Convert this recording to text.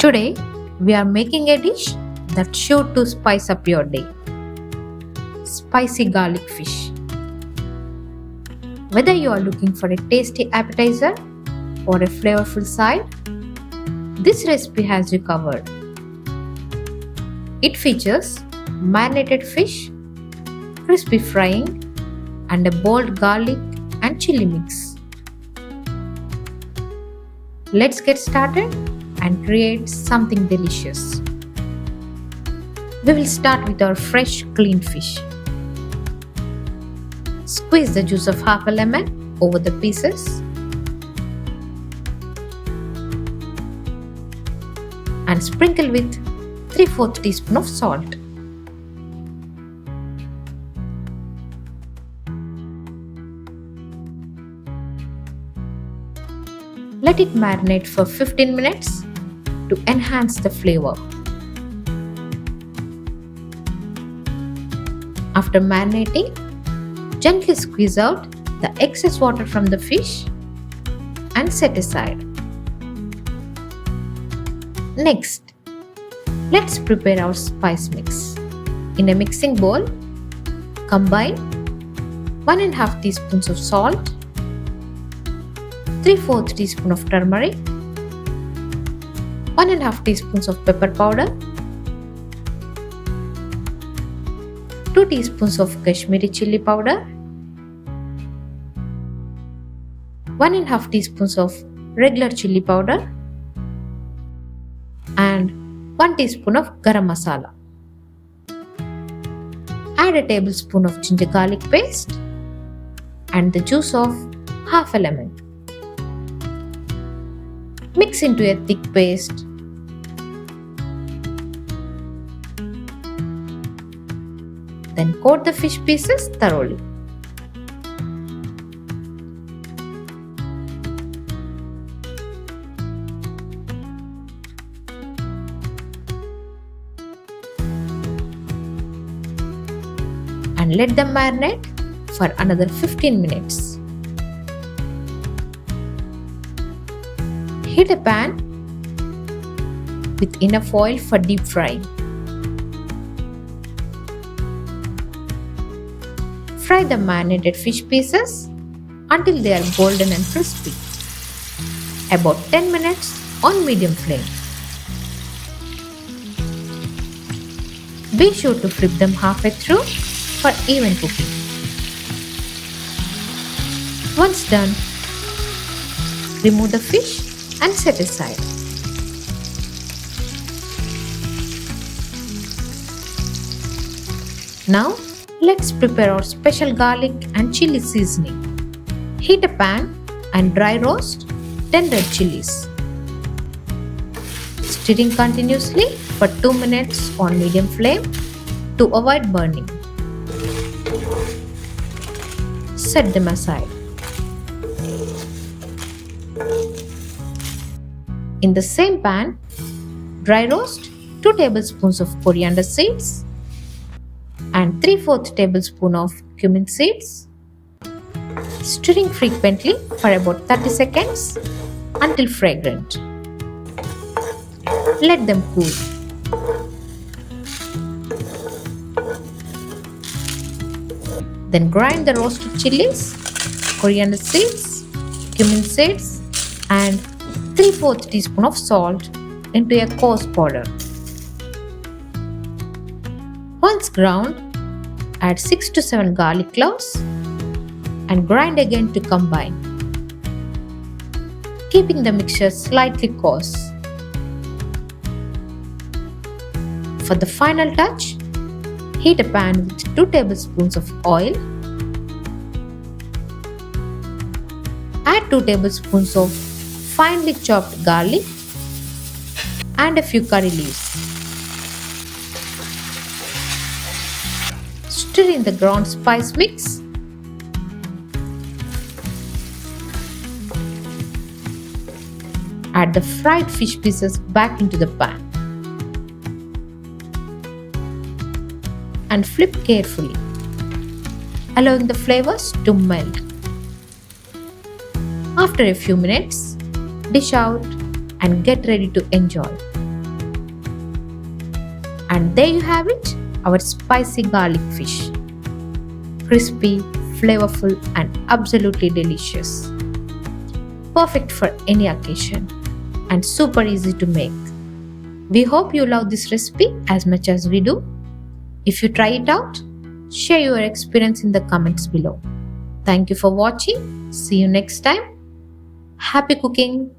Today, we are making a dish that's sure to spice up your day. Spicy garlic fish. Whether you are looking for a tasty appetizer or a flavorful side, this recipe has you covered. It features marinated fish, crispy frying, and a bold garlic and chili mix. Let's get started and create something delicious. We will start with our fresh, clean fish. Squeeze the juice of half a lemon over the pieces and sprinkle with 3/4 teaspoon of salt. Let it marinate for 15 minutes to enhance the flavor. After marinating, gently squeeze out the excess water from the fish and set aside. Next, let's prepare our spice mix. In a mixing bowl, combine 1.5 teaspoons of salt, 3/4 teaspoon of turmeric, 1.5 teaspoons of pepper powder, 2 teaspoons of Kashmiri chili powder, 1.5 teaspoons of regular chili powder, and 1 teaspoon of garam masala. Add a tablespoon of ginger garlic paste and the juice of half a lemon. Mix into a thick paste. Then coat the fish pieces thoroughly. And let them marinate for another 15 minutes. Heat a pan with enough oil for deep frying. Fry the marinated fish pieces until they are golden and crispy. About 10 minutes on medium flame. Be sure to flip them halfway through for even cooking. Once done, remove the fish and set aside. Now, let's prepare our special garlic and chili seasoning. Heat a pan and dry roast 10 red chilies. Stirring continuously for 2 minutes on medium flame to avoid burning. Set them aside. In the same pan, dry roast 2 tablespoons of coriander seeds and 3/4 tablespoon of cumin seeds, stirring frequently for about 30 seconds until fragrant. Let them cool. Then grind the roasted chilies, coriander seeds, cumin seeds, and 3/4 teaspoon of salt into a coarse powder. Once ground, add 6 to 7 garlic cloves and grind again to combine, keeping the mixture slightly coarse. For the final touch, heat a pan with 2 tablespoons of oil. Add 2 tablespoons of finely chopped garlic and a few curry leaves. Stir in the ground spice mix. Add the fried fish pieces back into the pan and flip carefully, allowing the flavors to melt. After a few minutes, dish out and get ready to enjoy. And there you have it, our spicy garlic fish. Crispy, flavorful, and absolutely delicious. Perfect for any occasion and super easy to make. We hope you love this recipe as much as we do. If you try it out, share your experience in the comments below. Thank you for watching. See you next time. Happy cooking!